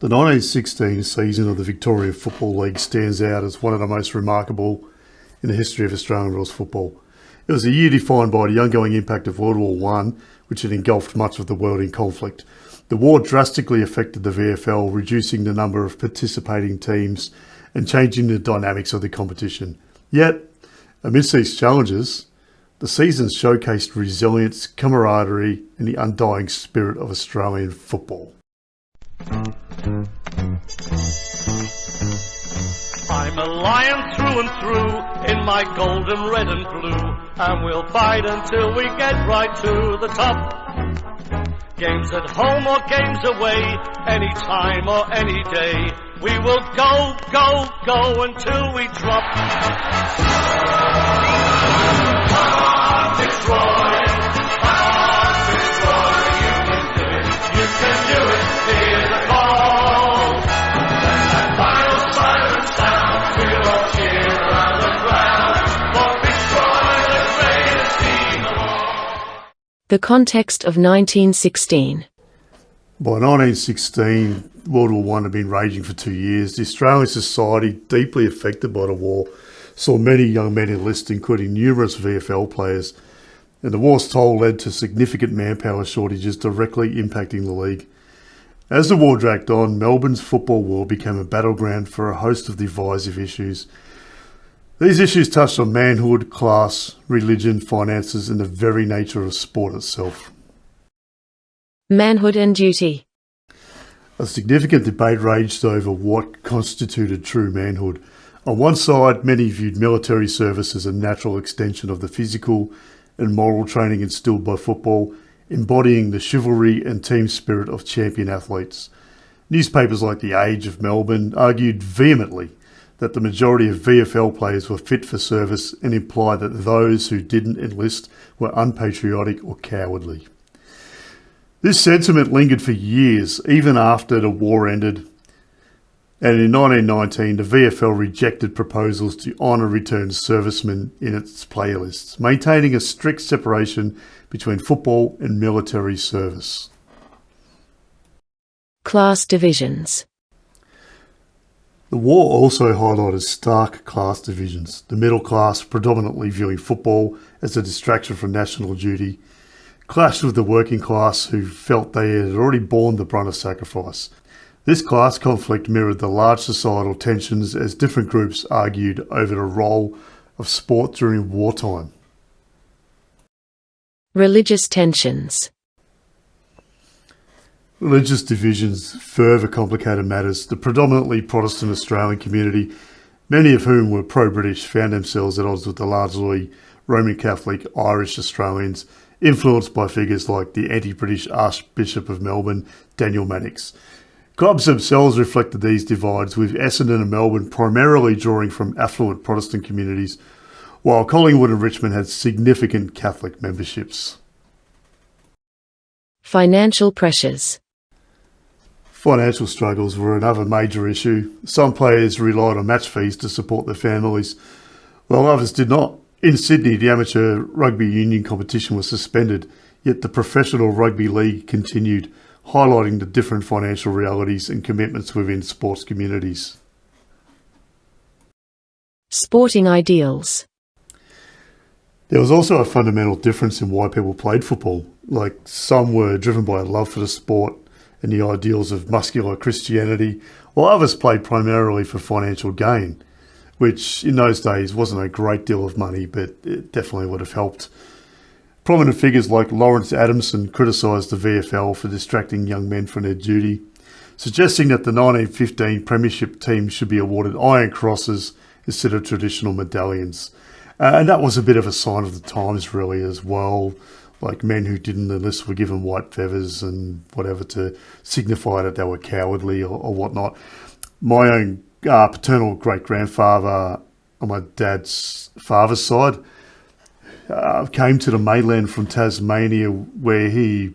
The 1916 season of the Victorian Football League stands out as one of the most remarkable in the history of Australian rules football. It was a year defined by the ongoing impact of World War I, which had engulfed much of the world in conflict. The war drastically affected the VFL, reducing the number of participating teams and changing the dynamics of the competition. Yet, amidst these challenges, the season showcased resilience, camaraderie and the undying spirit of Australian football. I'm a lion through and through, in my golden red and blue, and we'll fight until we get right to the top. Games at home or games away, any time or any day, we will go, go, go until we drop. Come on, Fitzroy, you can do it, hear the call. When that final siren sounds, we'll all cheer around the ground, for Fitzroy, the greatest team of all. The context of 1916. By 1916, World War I had been raging for 2 years. The Australian society, deeply affected by the war, saw many young men enlist, including numerous VFL players, and the war's toll led to significant manpower shortages directly impacting the league. As the war dragged on, Melbourne's football world became a battleground for a host of divisive issues. These issues touched on manhood, class, religion, finances, and the very nature of sport itself. Manhood and duty. A significant debate raged over what constituted true manhood. On one side, many viewed military service as a natural extension of the physical and moral training instilled by football, embodying the chivalry and team spirit of champion athletes. Newspapers like The Age of Melbourne argued vehemently that the majority of VFL players were fit for service and implied that those who didn't enlist were unpatriotic or cowardly. This sentiment lingered for years, even after the war ended, and in 1919 the VFL rejected proposals to honour returned servicemen in its player lists, maintaining a strict separation between football and military service. Class divisions. The war also highlighted stark class divisions, the middle class predominantly viewing football as a distraction from national duty, clashed with the working class who felt they had already borne the brunt of sacrifice. This class conflict mirrored the large societal tensions as different groups argued over the role of sport during wartime. Religious tensions. Religious divisions further complicated matters. The predominantly Protestant Australian community, many of whom were pro-British, found themselves at odds with the largely Roman Catholic Irish Australians, influenced by figures like the anti-British Archbishop of Melbourne, Daniel Mannix. Clubs themselves reflected these divides, with Essendon and Melbourne primarily drawing from affluent Protestant communities, while Collingwood and Richmond had significant Catholic memberships. Financial pressures. Financial struggles were another major issue. Some players relied on match fees to support their families, while others did not. In Sydney, the amateur rugby union competition was suspended, yet the professional rugby league continued, highlighting the different financial realities and commitments within sports communities. Sporting ideals. There was also a fundamental difference in why people played football. Like, some were driven by a love for the sport and the ideals of muscular Christianity, while others played primarily for financial gain, which in those days wasn't a great deal of money, but it definitely would have helped. Prominent figures like Lawrence Adamson criticised the VFL for distracting young men from their duty, suggesting that the 1915 Premiership team should be awarded Iron Crosses instead of traditional medallions. And that was a bit of a sign of the times, really, as well. Like, men who didn't enlist were given white feathers and whatever to signify that they were cowardly or whatnot. My own paternal great-grandfather on my dad's father's side came to the mainland from Tasmania, where he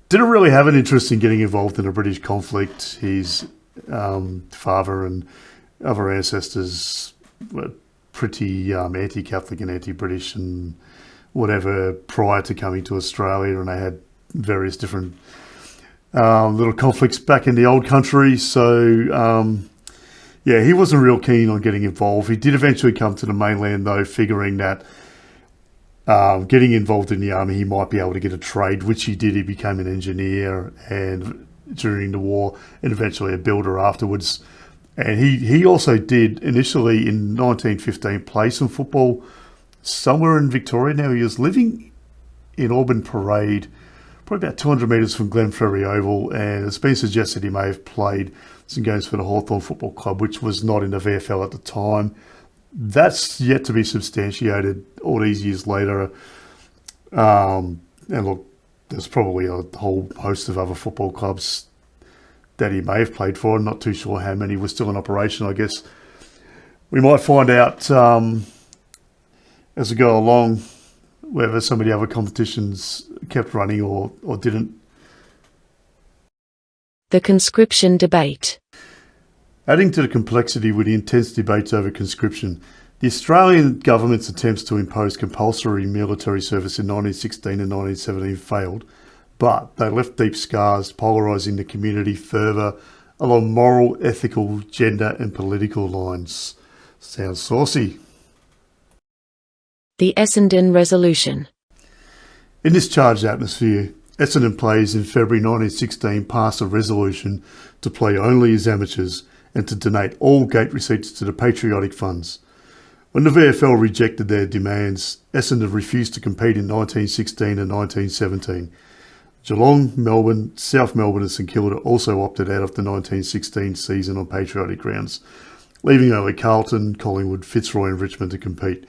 didn't really have an interest in getting involved in a British conflict. His father and other ancestors were pretty anti-Catholic and anti-British and whatever prior to coming to Australia, and they had various different Little conflicts back in the old country. So, yeah, he wasn't real keen on getting involved. He did eventually come to the mainland, though, figuring that getting involved in the army, he might be able to get a trade, which he did. He became an engineer and during the war, and eventually a builder afterwards. And he also did initially in 1915 play some football somewhere in Victoria. Now he was living in Auburn Parade, probably about 200 metres from Glenferrie Oval, and it's been suggested he may have played some games for the Hawthorn Football Club, which was not in the VFL at the time. That's yet to be substantiated all these years later. And look, there's probably a whole host of other football clubs that he may have played for. I'm not too sure how many were still in operation. I guess we might find out as we go along whether some of the other competitions kept running or didn't. The conscription debate. Adding to the complexity with the intense debates over conscription, the Australian government's attempts to impose compulsory military service in 1916 and 1917 failed, but they left deep scars, polarising the community further along moral, ethical, gender and political lines. Sounds saucy. The Essendon Resolution. In this charged atmosphere, Essendon players in February 1916 passed a resolution to play only as amateurs and to donate all gate receipts to the patriotic funds. When the VFL rejected their demands, Essendon refused to compete in 1916 and 1917. Geelong, Melbourne, South Melbourne and St Kilda also opted out of the 1916 season on patriotic grounds, leaving only Carlton, Collingwood, Fitzroy and Richmond to compete.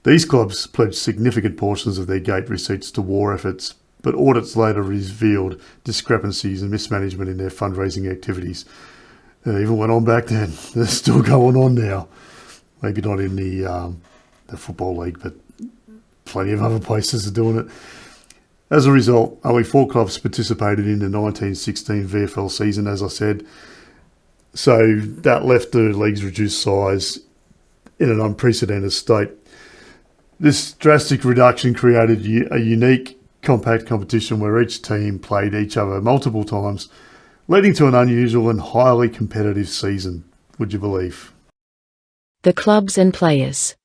These clubs pledged significant portions of their gate receipts to war efforts, but audits later revealed discrepancies and mismanagement in their fundraising activities. It even went on back then. They're still going on now. Maybe not in the Football League, but plenty of other places are doing it. As a result, only 4 clubs participated in the 1916 VFL season, as I said. So that left the league's reduced size in an unprecedented state. This drastic reduction created a unique, compact competition where each team played each other multiple times, leading to an unusual and highly competitive season, would you believe? The clubs and players.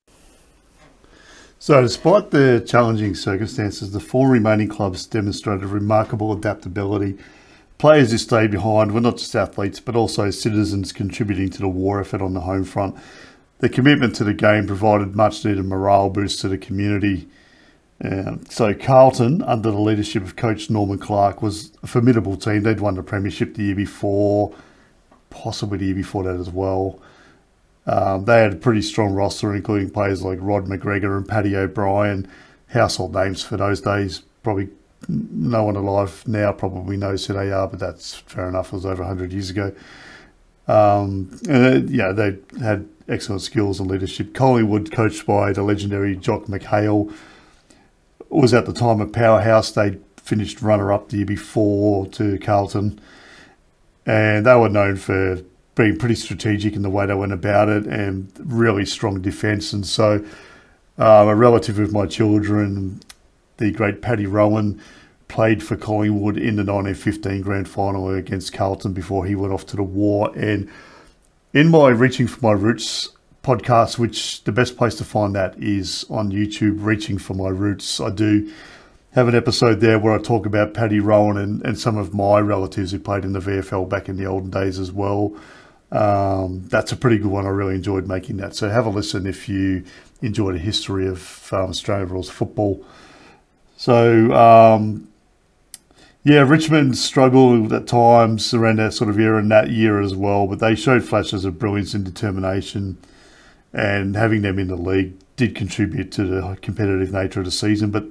So despite the challenging circumstances, the 4 remaining clubs demonstrated remarkable adaptability. Players who stayed behind were not just athletes, but also citizens contributing to the war effort on the home front. Their commitment to the game provided much needed morale boost to the community. So Carlton, under the leadership of coach Norman Clark, was a formidable team. They'd won the premiership the year before, possibly the year before that as well. They had a pretty strong roster, including players like Rod McGregor and Paddy O'Brien, household names for those days. Probably no one alive now probably knows who they are, but that's fair enough. It was over 100 years ago. They had excellent skills and leadership. Collingwood, coached by the legendary Jock McHale, was at the time a powerhouse. They finished runner-up the year before to Carlton, and they were known for being pretty strategic in the way they went about it and really strong defence. And so a relative of my children, the great Paddy Rowan, played for Collingwood in the 1915 grand final against Carlton before he went off to the war. And in my Reaching for My Roots podcast, which the best place to find that is on YouTube, Reaching for My Roots, I do have an episode there where I talk about Paddy Rowan and some of my relatives who played in the VFL back in the olden days as well. That's a pretty good one. I really enjoyed making that. So have a listen if you enjoy the history of Australian rules football. So, Richmond struggled at times around that sort of era and that year as well, but they showed flashes of brilliance and determination, and having them in the league did contribute to the competitive nature of the season. But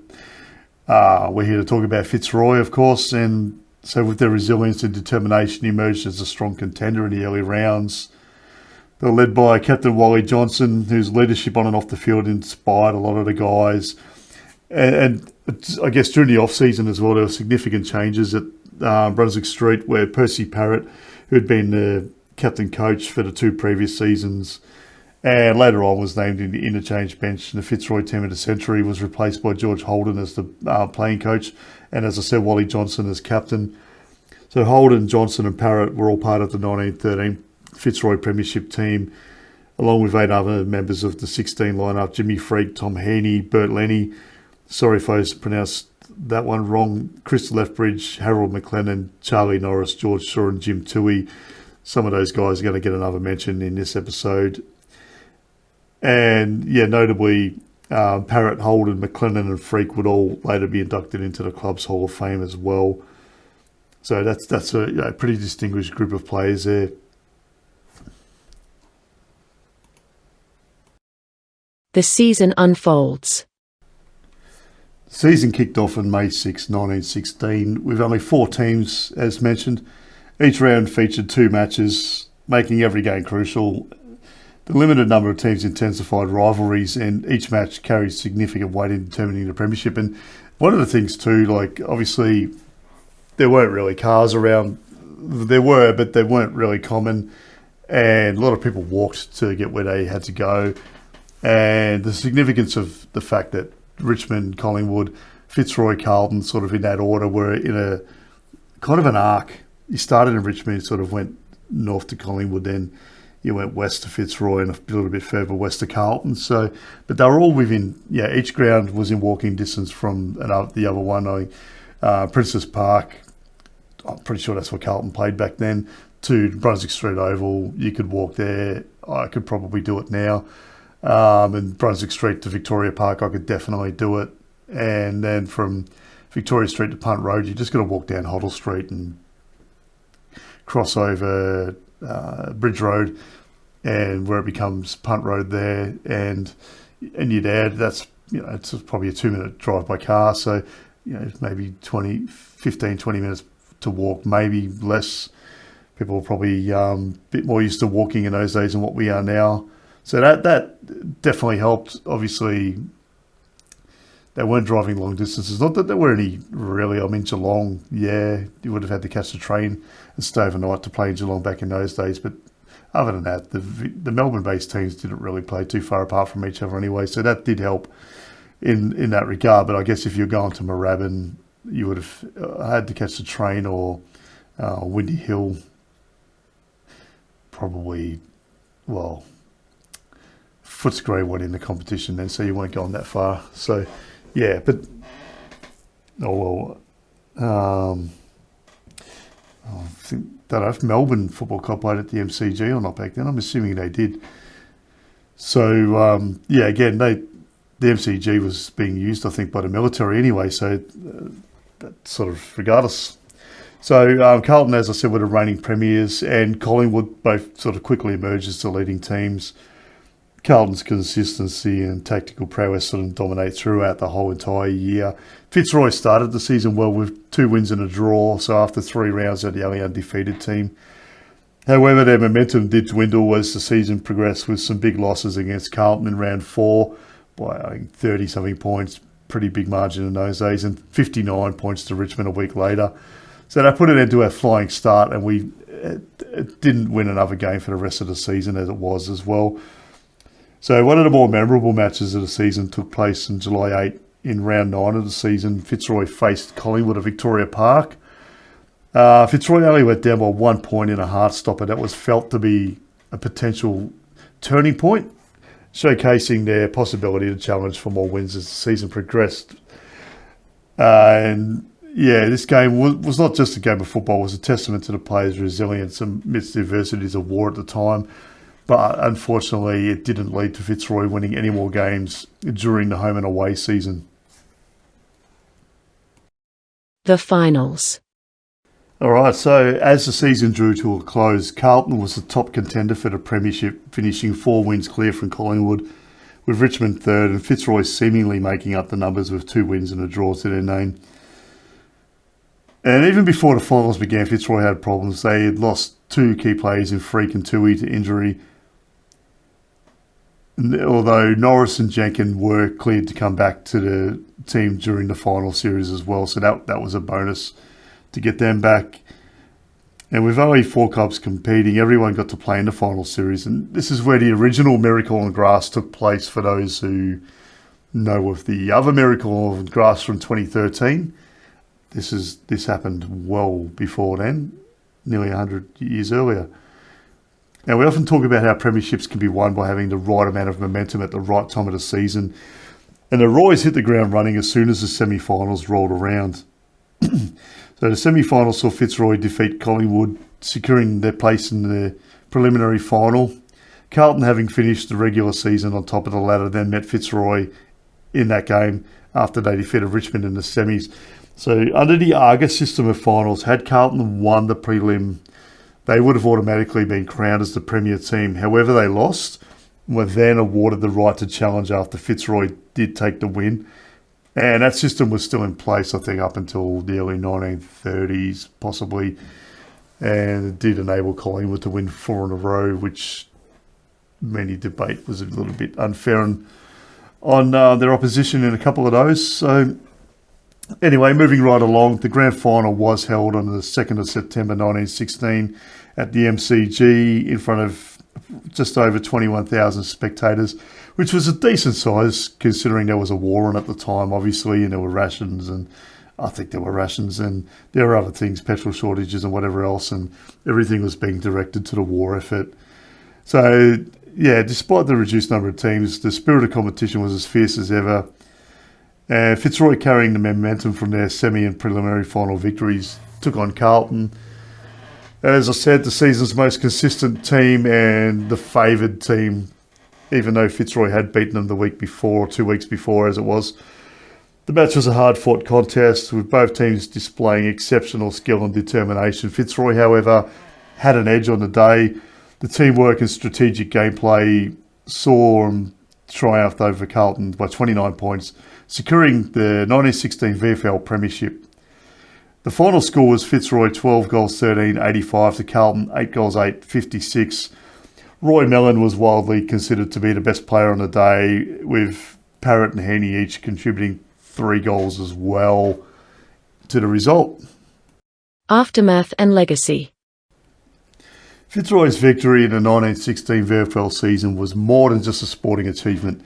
we're here to talk about Fitzroy, of course, and so with their resilience and determination emerged as a strong contender in the early rounds. They were led by Captain Wally Johnson, whose leadership on and off the field inspired a lot of the guys. And I guess during the off-season as well, there were significant changes at Brunswick Street, where Percy Parrott, who had been the captain coach for the 2 previous seasons, and later on was named in the interchange bench in the Fitzroy team of the century, was replaced by George Holden as the playing coach, and as I said, Wally Johnson as captain. So Holden, Johnson and Parrott were all part of the 1913 Fitzroy Premiership team, along with 8 other members of the 16 lineup: Jimmy Freak, Tom Heaney, Bert Lenny, sorry if I pronounced that one wrong, Chris Lethbridge, Harold McLennan, Charlie Norris, George Shaw and Jim Toohey. Some of those guys are going to get another mention in this episode. And yeah, notably, Parrott, Holden, McLennan and Freak would all later be inducted into the club's Hall of Fame as well. So that's a pretty distinguished group of players there. The season unfolds. The season kicked off on May 6, 1916, with only 4 teams, as mentioned. Each round featured 2 matches, making every game crucial. The limited number of teams intensified rivalries, and each match carried significant weight in determining the premiership. And one of the things too, like obviously there weren't really cars around. There were, but they weren't really common. And a lot of people walked to get where they had to go. And the significance of the fact that Richmond, Collingwood, Fitzroy, Carlton, sort of in that order, were in a kind of an arc. You started in Richmond, sort of went north to Collingwood, then you went west to Fitzroy and a little bit further west to Carlton. So, but they were all within, each ground was in walking distance from the other one. Princess Park, I'm pretty sure that's where Carlton played back then, to Brunswick Street Oval. You could walk there. I could probably do it now. And Brunswick Street to Victoria Park, I could definitely do it. And then from Victoria Street to Punt Road, you just got to walk down Hoddle Street and cross over Bridge Road, and where it becomes Punt Road there, and you're there. That's, it's probably a 2-minute drive by car, so maybe 15, 20 minutes to walk, maybe less. People were probably a bit more used to walking in those days than what we are now. So that definitely helped. Obviously, they weren't driving long distances. Not that there were any really. I mean, Geelong, you would have had to catch the train and stay overnight to play in Geelong back in those days. But other than that, the Melbourne-based teams didn't really play too far apart from each other anyway. So that did help in that regard. But I guess if you're going to Moorabbin, you would have had to catch the train, or Windy Hill, probably, well, Footscray went in the competition then, so you weren't going that far. So, yeah, but, I don't know if Melbourne Football Club played at the MCG or not back then. I'm assuming they did. So, again, the MCG was being used, I think, by the military anyway, so that sort of regardless. So Carlton, as I said, were the reigning premiers, and Collingwood both sort of quickly emerged as the leading teams. Carlton's consistency and tactical prowess sort of dominate throughout the whole entire year. Fitzroy started the season well with 2 wins and a draw, so after 3 rounds they're the only undefeated team. However, their momentum did dwindle as the season progressed, with some big losses against Carlton in round 4 by, I think, 30-something points, pretty big margin in those days, and 59 points to Richmond a week later. So that put it into a flying start, and we didn't win another game for the rest of the season as it was as well. So one of the more memorable matches of the season took place on July 8 in round 9 of the season. Fitzroy faced Collingwood at Victoria Park. Fitzroy only went down by 1 point in a heartstopper that was felt to be a potential turning point, showcasing their possibility to challenge for more wins as the season progressed. This game was not just a game of football, it was a testament to the players' resilience amidst the adversities of war at the time. But unfortunately, it didn't lead to Fitzroy winning any more games during the home and away season. The finals. All right, so as the season drew to a close, Carlton was the top contender for the premiership, finishing 4 wins clear from Collingwood, with Richmond third and Fitzroy seemingly making up the numbers with 2 wins and a draw to their name. And even before the finals began, Fitzroy had problems. They had lost 2 key players in Freak and Toohey to injury, although Norris and Jenkin were cleared to come back to the team during the final series as well. So that was a bonus to get them back. And with only 4 clubs competing, everyone got to play in the final series. And this is where the original Miracle on Grass took place, for those who know of the other Miracle on Grass from 2013. this happened well before then, nearly 100 years earlier. Now, we often talk about how premierships can be won by having the right amount of momentum at the right time of the season, and the Royals hit the ground running as soon as the semi-finals rolled around. So the semi-finals saw Fitzroy defeat Collingwood, securing their place in the preliminary final. Carlton, having finished the regular season on top of the ladder, then met Fitzroy in that game after they defeated Richmond in the semis. So under the Argus system of finals, had Carlton won the prelim, they would have automatically been crowned as the premier team. However, they lost, were then awarded the right to challenge after Fitzroy did take the win. And that system was still in place, I think, up until the early 1930s, possibly. And it did enable Collingwood to win 4 in a row, which many debate was a little bit unfair on their opposition in a couple of those. So anyway, moving right along, the grand final was held on the 2nd of September 1916 at the MCG in front of just over 21,000 spectators, which was a decent size considering there was a war on at the time, obviously, and there were rations, and I think there were rations, and there were other things, petrol shortages and whatever else, and everything was being directed to the war effort. So, yeah, despite the reduced number of teams, the spirit of competition was as fierce as ever. Fitzroy, carrying the momentum from their semi and preliminary final victories, took on Carlton. As I said, the season's most consistent team and the favoured team, even though Fitzroy had beaten them the week before, or 2 weeks before as it was. The match was a hard-fought contest, with both teams displaying exceptional skill and determination. Fitzroy, however, had an edge on the day. The teamwork and strategic gameplay saw them triumph over Carlton by 29 points, securing the 1916 VFL Premiership. The final score was Fitzroy 12 goals 13, 85 to Carlton 8 goals 8, 56. Roy Mellon was widely considered to be the best player on the day, with Parrott and Heaney each contributing 3 goals as well to the result. Aftermath and legacy. Fitzroy's victory in the 1916 VFL season was more than just a sporting achievement.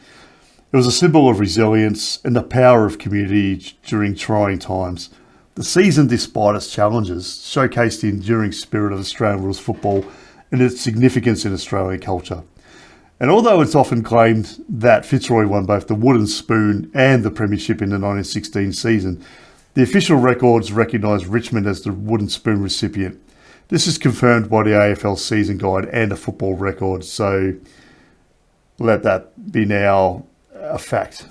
It was a symbol of resilience and the power of community during trying times. The season, despite its challenges, showcased the enduring spirit of Australian rules football and its significance in Australian culture. And although it's often claimed that Fitzroy won both the Wooden Spoon and the Premiership in the 1916 season, the official records recognise Richmond as the Wooden Spoon recipient. This is confirmed by the AFL season guide and the football record, so let that be now a fact.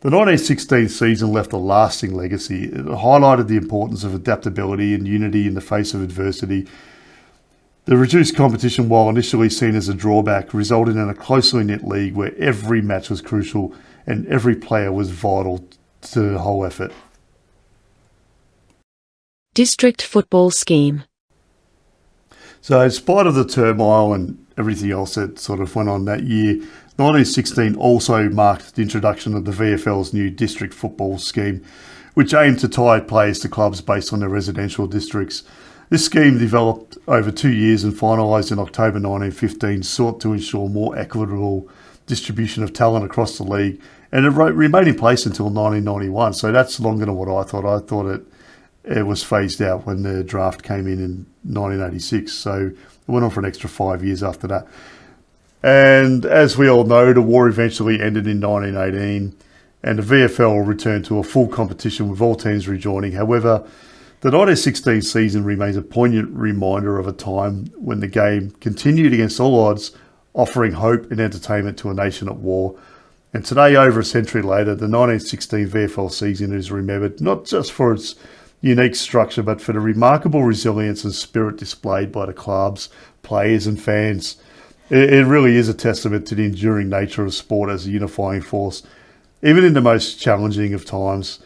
The 1916 season left a lasting legacy. It highlighted the importance of adaptability and unity in the face of adversity. The reduced competition, while initially seen as a drawback, resulted in a closely knit league where every match was crucial and every player was vital to the whole effort. District football scheme. So in spite of the turmoil and everything else that sort of went on that year, 1916 also marked the introduction of the VFL's new district football scheme, which aimed to tie players to clubs based on their residential districts. This scheme, developed over 2 years and finalised in October 1915, sought to ensure more equitable distribution of talent across the league, and it remained in place until 1991. So that's longer than what I thought. I thought it was phased out when the draft came in 1986. So it went on for an extra 5 years after that. And as we all know, the war eventually ended in 1918, and the VFL returned to a full competition with all teams rejoining. However, the 1916 season remains a poignant reminder of a time when the game continued against all odds, offering hope and entertainment to a nation at war. And today, over a century later, the 1916 VFL season is remembered not just for its unique structure, but for the remarkable resilience and spirit displayed by the clubs, players and fans. It really is a testament to the enduring nature of sport as a unifying force, even in the most challenging of times.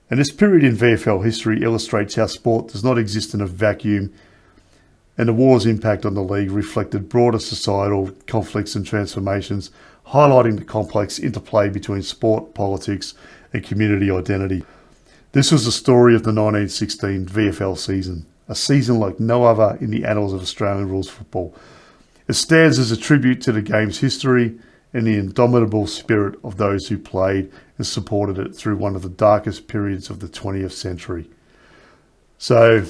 And this period in VFL history illustrates how sport does not exist in a vacuum, and the war's impact on the league reflected broader societal conflicts and transformations, highlighting the complex interplay between sport, politics, and community identity. This was the story of the 1916 VFL season, a season like no other in the annals of Australian rules football. It stands as a tribute to the game's history and the indomitable spirit of those who played and supported it through one of the darkest periods of the 20th century. So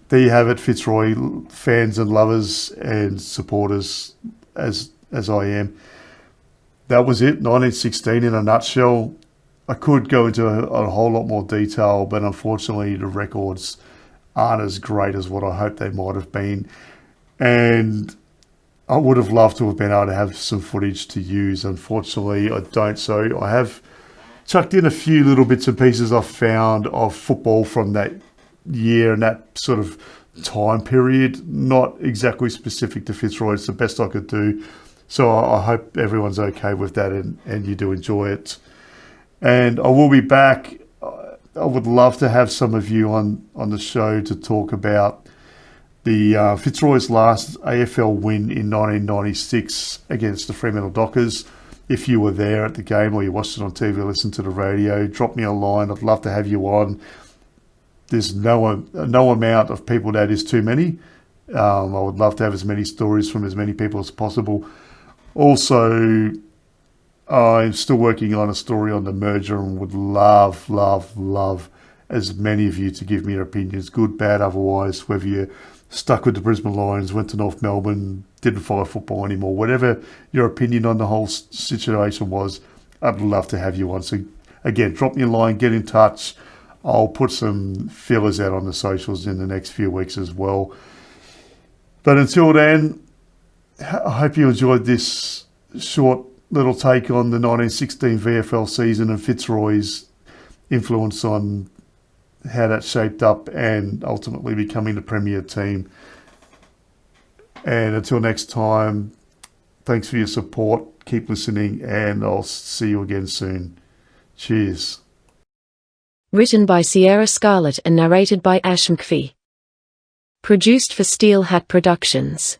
there you have it, Fitzroy fans and lovers and supporters, as I am. That was it, 1916 in a nutshell. I could go into a whole lot more detail, but unfortunately the records aren't as great as what I hoped they might have been. And I would have loved to have been able to have some footage to use. Unfortunately, I don't. So I have chucked in a few little bits and pieces I've found of football from that year and that sort of time period. Not exactly specific to Fitzroy. It's the best I could do. So I hope everyone's okay with that and you do enjoy it. And I will be back. I would love to have some of you on the show to talk about the Fitzroy's last AFL win in 1996 against the Fremantle Dockers. If you were there at the game or you watched it on TV or listened to the radio, drop me a line. I'd love to have you on. There's no amount of people that is too many. I would love to have as many stories from as many people as possible. Also, I'm still working on a story on the merger and would love as many of you to give me your opinions, good, bad, otherwise, whether you're stuck with the Brisbane Lions, went to North Melbourne, didn't follow football anymore, whatever your opinion on the whole situation was, I'd love to have you on. So again, drop me a line, get in touch. I'll put some fillers out on the socials in the next few weeks as well. But until then, I hope you enjoyed this short little take on the 1916 VFL season and Fitzroy's influence on how that shaped up and ultimately becoming the premier team. And until next time, thanks for your support. Keep listening and I'll see you again soon. Cheers. Written by Sierra Scarlett and narrated by Ash McPhee. Produced for Steel Hat Productions.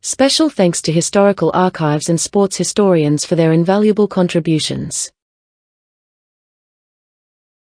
Special thanks to historical archives and sports historians for their invaluable contributions.